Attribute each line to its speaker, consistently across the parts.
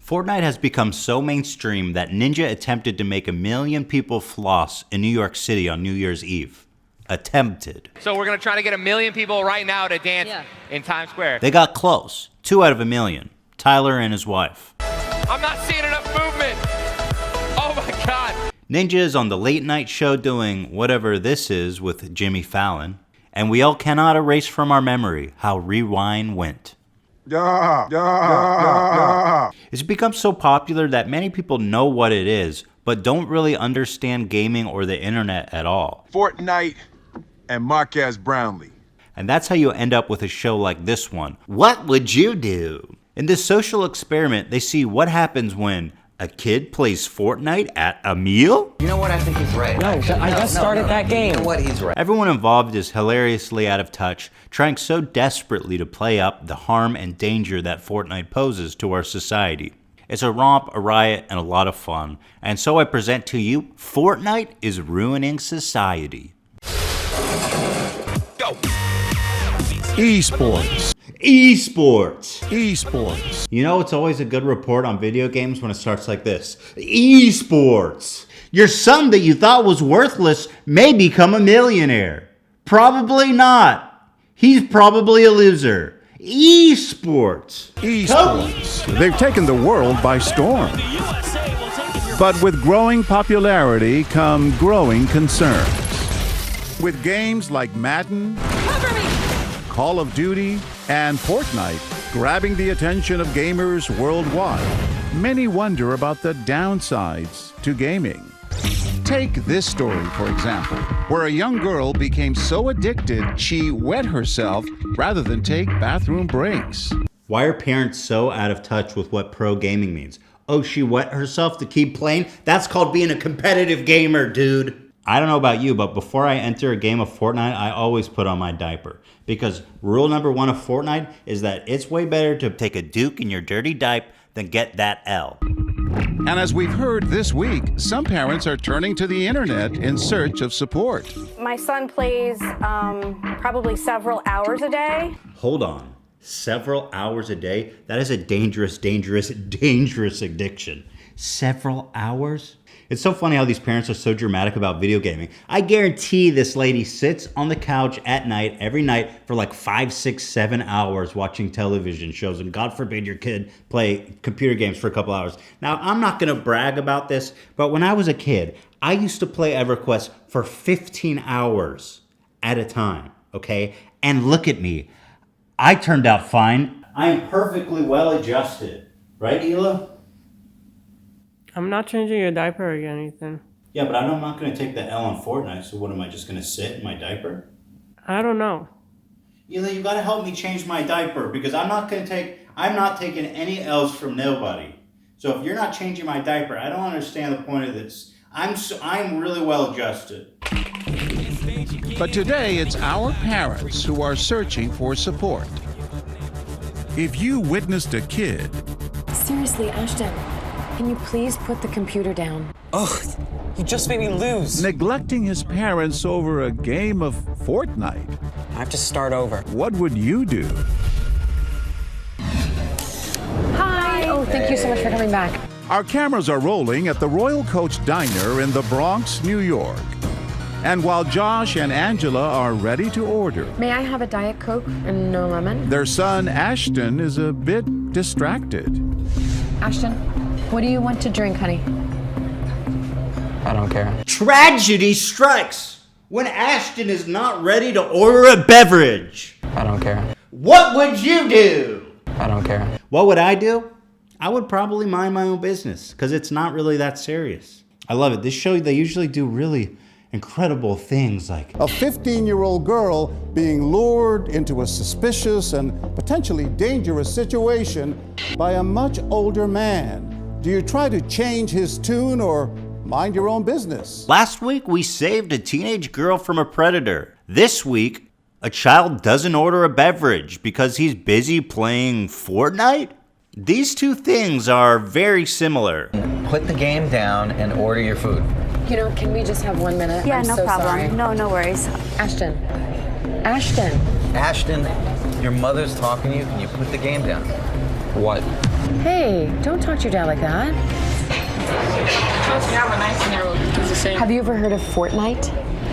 Speaker 1: Fortnite has become so mainstream that Ninja attempted to make 1 million people floss in New York City on New Year's Eve. Attempted.
Speaker 2: So we're gonna try to get 1 million people right now to dance in Times Square.
Speaker 1: They got close. 2 out of 1 million. Tyler and his wife.
Speaker 2: I'm not seeing enough movement. Oh my God.
Speaker 1: Ninja is on the late night show doing whatever this is with Jimmy Fallon. And we all cannot erase from our memory how Rewind went. It's become so popular that many people know what it is, but don't really understand gaming or the internet at all.
Speaker 3: Fortnite and Marquez Brownlee.
Speaker 1: And that's how you end up with a show like this one. What would you do? In this social experiment, they see what happens when a kid plays Fortnite at a meal?
Speaker 4: You know what? I think he's right.
Speaker 5: I just started that game.
Speaker 4: You know what? He's right.
Speaker 1: Everyone involved is hilariously out of touch, trying so desperately to play up the harm and danger that Fortnite poses to our society. It's a romp, a riot, and a lot of fun. And so I present to you, Fortnite is ruining society.
Speaker 2: Go.
Speaker 6: Esports.
Speaker 1: Esports.
Speaker 6: Esports.
Speaker 1: You know, it's always a good report on video games when it starts like this. Esports. Your son that you thought was worthless may become a millionaire. Probably not. He's probably a loser. Esports.
Speaker 6: Esports. They've taken the world by storm. But with growing popularity come growing concerns. With games like Madden, Call of Duty, and Fortnite grabbing the attention of gamers worldwide, many wonder about the downsides to gaming. Take this story, for example, where a young girl became so addicted she wet herself rather than take bathroom breaks.
Speaker 1: Why are parents so out of touch with what pro gaming means? Oh, she wet herself to keep playing? That's called being a competitive gamer, dude. I don't know about you, but before I enter a game of Fortnite, I always put on my diaper. Because rule number 1 of Fortnite is that it's way better to take a duke in your dirty diaper than get that L.
Speaker 6: And as we've heard this week, some parents are turning to the internet in search of support.
Speaker 7: My son plays probably several hours a day.
Speaker 1: Hold on. Several hours a day? That is a dangerous, dangerous, dangerous addiction. Several hours? It's so funny how these parents are so dramatic about video gaming. I guarantee this lady sits on the couch at night, every night, for like 5, 6, 7 hours watching television shows. And God forbid your kid play computer games for a couple hours. Now, I'm not going to brag about this, but when I was a kid, I used to play EverQuest for 15 hours at a time, okay? And look at me. I turned out fine. I am perfectly well adjusted. Right, Hila?
Speaker 5: I'm not changing your diaper again, Ethan.
Speaker 1: Yeah, but I'm not going to take the L on Fortnite, so what, am I just going to sit in my diaper?
Speaker 5: I don't know.
Speaker 1: Hila, you got to help me change my diaper, because I'm not taking any L's from nobody. So if you're not changing my diaper, I don't understand the point of this. I'm really well adjusted.
Speaker 6: But today, it's our parents who are searching for support. If you witnessed a kid...
Speaker 8: Seriously, Ashton, can you please put the computer down?
Speaker 9: Oh, you just made me lose.
Speaker 6: neglecting his parents over a game of Fortnite,
Speaker 9: I have to start over.
Speaker 6: what would you do?
Speaker 8: Hi! Oh, thank you so much for coming back.
Speaker 6: Our cameras are rolling at the Royal Coach Diner in the Bronx, New York. And while Josh and Angela are ready to order,
Speaker 8: May I have a Diet Coke and no lemon?
Speaker 6: their son Ashton is a bit distracted.
Speaker 8: Ashton, what do you want to drink, honey?
Speaker 9: I don't care.
Speaker 1: Tragedy strikes when Ashton is not ready to order a beverage.
Speaker 9: I don't care.
Speaker 1: What would you do?
Speaker 9: I don't care.
Speaker 1: What would I do? I would probably mind my own business, because it's not really that serious. I love it. This show, they usually do really incredible things like
Speaker 10: A 15-year-old girl being lured into a suspicious and potentially dangerous situation by a much older man. Do you try to change his tune or mind your own business?
Speaker 1: Last week, we saved a teenage girl from a predator. This week, a child doesn't order a beverage because he's busy playing Fortnite? These two things are very similar.
Speaker 4: Put the game down and order your food.
Speaker 8: You know, can we just have 1 minute?
Speaker 7: Yeah,
Speaker 8: I'm
Speaker 7: no
Speaker 8: so
Speaker 7: problem.
Speaker 8: sorry.
Speaker 7: No worries.
Speaker 8: Ashton. Ashton.
Speaker 4: Ashton, your mother's talking to you. Can you put the game down?
Speaker 9: What?
Speaker 8: Hey, don't talk to your dad like that. Have you ever heard of Fortnite?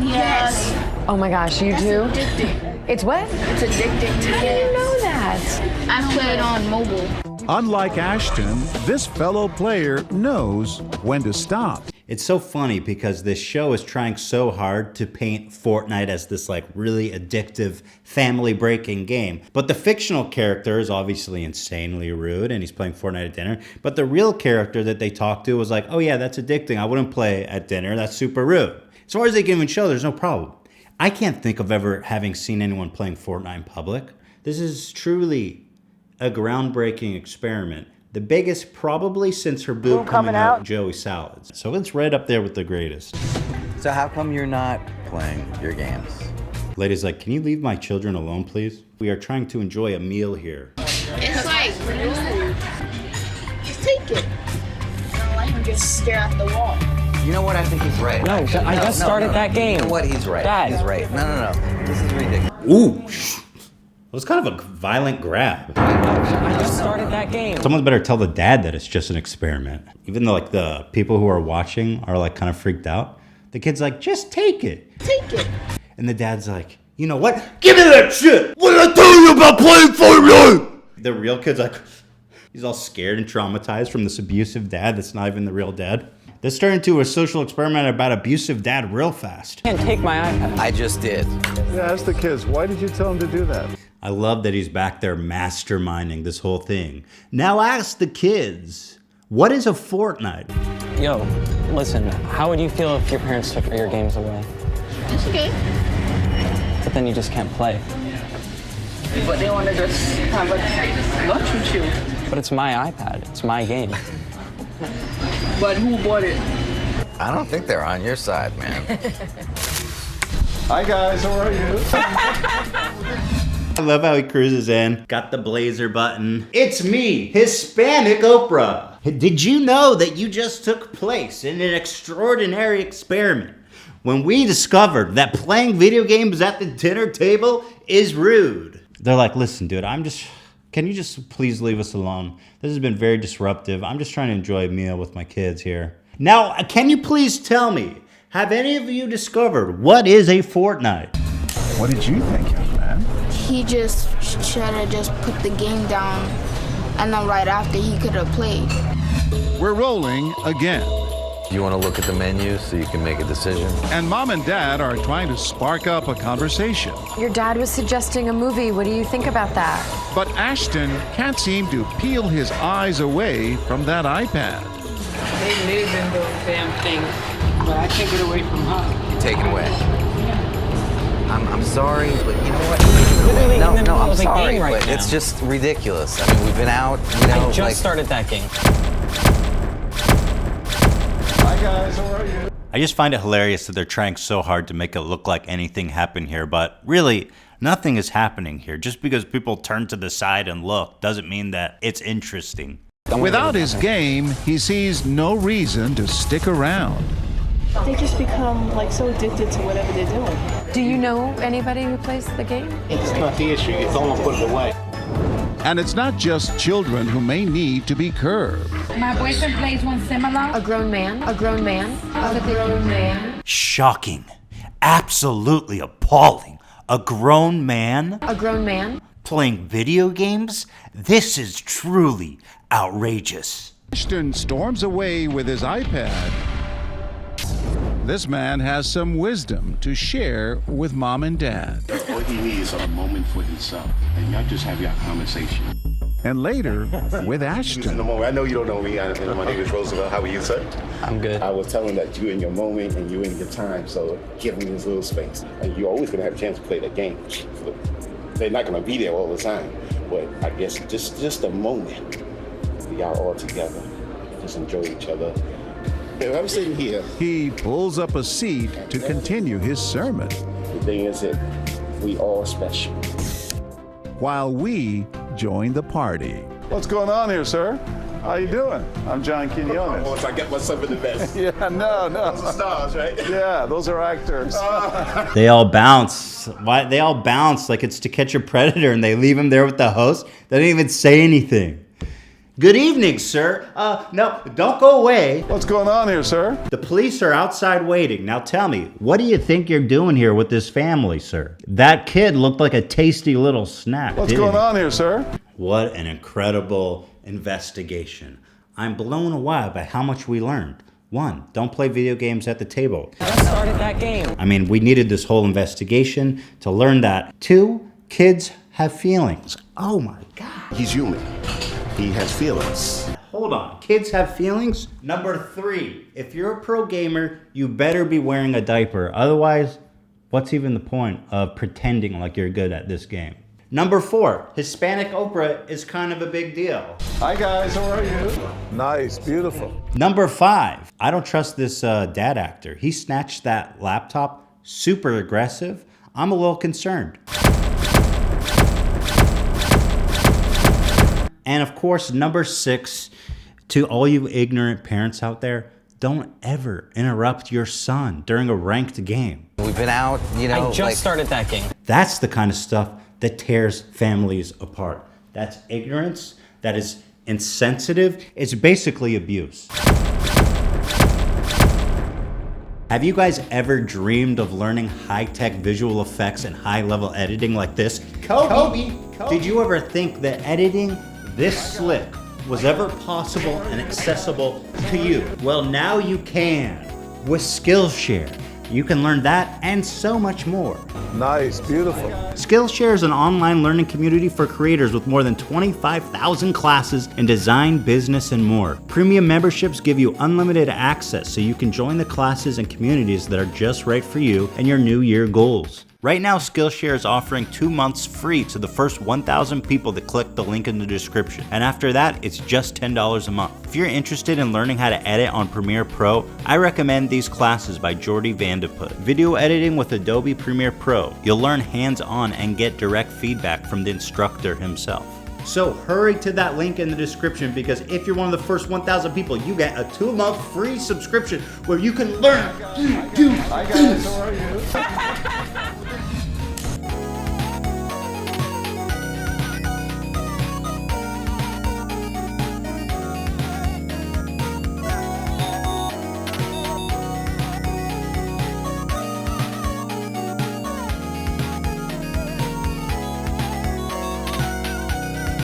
Speaker 11: Yes.
Speaker 8: Oh my gosh, you do?
Speaker 11: Addicting.
Speaker 8: It's what?
Speaker 11: It's addicting to
Speaker 8: How do you know that?
Speaker 11: I play it on mobile.
Speaker 6: Unlike Ashton, this fellow player knows when to stop.
Speaker 1: It's so funny because this show is trying so hard to paint Fortnite as this like really addictive, family-breaking game. But the fictional character is obviously insanely rude and he's playing Fortnite at dinner. But the real character that they talked to was like, oh yeah, that's addicting. I wouldn't play at dinner. That's super rude. As far as they can even show, there's no problem. I can't think of ever having seen anyone playing Fortnite in public. This is truly a groundbreaking experiment. The biggest probably since her boob coming out Joey Salads. So it's right up there with the greatest.
Speaker 4: So how come you're not playing your games?
Speaker 1: Lady's like, can you leave my children alone, please? We are trying to enjoy a meal here.
Speaker 11: It's like, just take it. Don't let him just stare at the wall.
Speaker 4: You know what? I think he's right.
Speaker 9: No, I just started that game.
Speaker 4: You know what? He's right.
Speaker 9: Dad.
Speaker 4: He's right. No. This is ridiculous.
Speaker 1: Ooh, it was kind of a violent grab.
Speaker 9: I just started that game.
Speaker 1: Someone better tell the dad that it's just an experiment. Even though like the people who are watching are like kind of freaked out. The kid's like, just take it.
Speaker 11: Take it.
Speaker 1: And the dad's like, you know what? Give me that shit! What did I tell you about playing Fortnite? The real kid's like, he's all scared and traumatized from this abusive dad that's not even the real dad. This turned into a social experiment about abusive dad real fast.
Speaker 9: I can't take my iPad.
Speaker 4: I just did.
Speaker 6: Yeah, ask the kids, why did you tell them to do that?
Speaker 1: I love that he's back there masterminding this whole thing. Now ask the kids, what is a Fortnite?
Speaker 9: Yo, listen, how would you feel if your parents took your games away?
Speaker 11: It's okay.
Speaker 9: But then you just can't play.
Speaker 11: But they want to just have a lunch with you.
Speaker 9: But it's my iPad. It's my game.
Speaker 11: But who bought it?
Speaker 4: I don't think they're on your side, man.
Speaker 6: Hi guys, how are you?
Speaker 1: I love how he cruises in, got the blazer button. It's me, Hispanic Oprah. Did you know that you just took place in an extraordinary experiment when we discovered that playing video games at the dinner table is rude? They're like, listen, dude, can you just please leave us alone? This has been very disruptive. I'm just trying to enjoy a meal with my kids here. Now, can you please tell me, have any of you discovered what is a Fortnite?
Speaker 6: What did you think, young man?
Speaker 11: He just should have just put the game down, and then right after he could have played.
Speaker 6: We're rolling again.
Speaker 4: You want to look at the menu so you can make a decision?
Speaker 6: And mom and dad are trying to spark up a conversation.
Speaker 8: Your dad was suggesting a movie. What do you think about that?
Speaker 6: But Ashton can't seem to peel his eyes away from that iPad.
Speaker 12: They live in those damn things, but I take it away from her.
Speaker 4: You take it away. I'm sorry, but you know what?
Speaker 9: Literally in the middle
Speaker 4: I'm
Speaker 9: of a
Speaker 4: sorry,
Speaker 9: game right
Speaker 4: but
Speaker 9: now.
Speaker 4: it's just ridiculous. I mean, we've been out, you know,
Speaker 9: I just started that game.
Speaker 6: Hi guys, how are you?
Speaker 1: I just find it hilarious that they're trying so hard to make it look like anything happened here, but really, nothing is happening here. Just because people turn to the side and look doesn't mean that it's interesting.
Speaker 6: Without his game, he sees no reason to stick around.
Speaker 13: They just become like so addicted to whatever they're doing.
Speaker 8: Do you know anybody who plays the game?
Speaker 12: It's not the issue. It's only put it away.
Speaker 6: And it's not just children who may need to be curbed.
Speaker 11: My boyfriend plays one similar.
Speaker 8: A grown man? A grown man? A grown man?
Speaker 1: Shocking. Absolutely appalling. A grown man?
Speaker 8: A grown man?
Speaker 1: Playing video games? This is truly outrageous.
Speaker 6: Ashton storms away with his iPad. This man has some wisdom to share with mom and dad.
Speaker 14: All he needs is a moment for himself, and y'all just have your conversation.
Speaker 6: And later, with Ashton.
Speaker 14: I know you don't know me. My name is Roosevelt. How are you, sir?
Speaker 9: I'm good.
Speaker 14: I was telling that you in your moment and you in your time, so give me this little space. And you're always gonna have a chance to play that game. They're not gonna be there all the time, but I guess just a moment. Y'all all together, just enjoy each other. If I'm sitting here,
Speaker 6: he pulls up a seat to continue his sermon.
Speaker 14: The thing is that we all special.
Speaker 6: While we join the party.
Speaker 10: What's going on here, sir? How you doing? I'm John Quinones.
Speaker 14: Once I get myself in the best.
Speaker 10: Yeah, no.
Speaker 14: Those are stars, right?
Speaker 10: Yeah, those are actors.
Speaker 1: They all bounce. Why? They all bounce like it's To Catch a Predator, and they leave him there with the host. They didn't even say anything. Good evening, sir. No, don't go away.
Speaker 10: What's going on here, sir?
Speaker 1: The police are outside waiting. Now tell me, what do you think you're doing here with this family, sir? That kid looked like a tasty little snack.
Speaker 10: What's going on here, sir?
Speaker 1: What an incredible investigation. I'm blown away by how much we learned. 1, don't play video games at the table.
Speaker 9: What started that game?
Speaker 1: I mean, we needed this whole investigation to learn that. 2, kids have feelings. Oh my God.
Speaker 14: He's human. He has feelings.
Speaker 1: Hold on, kids have feelings? Number 3, if you're a pro gamer, you better be wearing a diaper. Otherwise, what's even the point of pretending like you're good at this game? Number 4, Hispanic Oprah is kind of a big deal.
Speaker 10: Hi guys, how are you? Nice, beautiful.
Speaker 1: Number 5, I don't trust this dad actor. He snatched that laptop, super aggressive. I'm a little concerned. And of course, number 6, to all you ignorant parents out there, don't ever interrupt your son during a ranked game.
Speaker 4: We've been out, you know,
Speaker 9: I just started that game.
Speaker 1: That's the kind of stuff that tears families apart. That's ignorance, that is insensitive, it's basically abuse. Have you guys ever dreamed of learning high-tech visual effects and high-level editing like this? Kobe! Did you ever think that editing this slick was ever possible and accessible to you? Well, now you can with Skillshare. You can learn that and so much more.
Speaker 10: Nice, beautiful.
Speaker 1: Skillshare is an online learning community for creators with more than 25,000 classes in design, business, and more. Premium memberships give you unlimited access so you can join the classes and communities that are just right for you and your new year goals. Right now, Skillshare is offering 2 months free to the first 1,000 people that click the link in the description. And after that, it's just $10 a month. If you're interested in learning how to edit on Premiere Pro, I recommend these classes by Jordy Vandeput. Video editing with Adobe Premiere Pro. You'll learn hands-on and get direct feedback from the instructor himself. So hurry to that link in the description, because if you're one of the first 1,000 people, you get a 2-month free subscription where you can learn.
Speaker 10: Hi guys, how are you?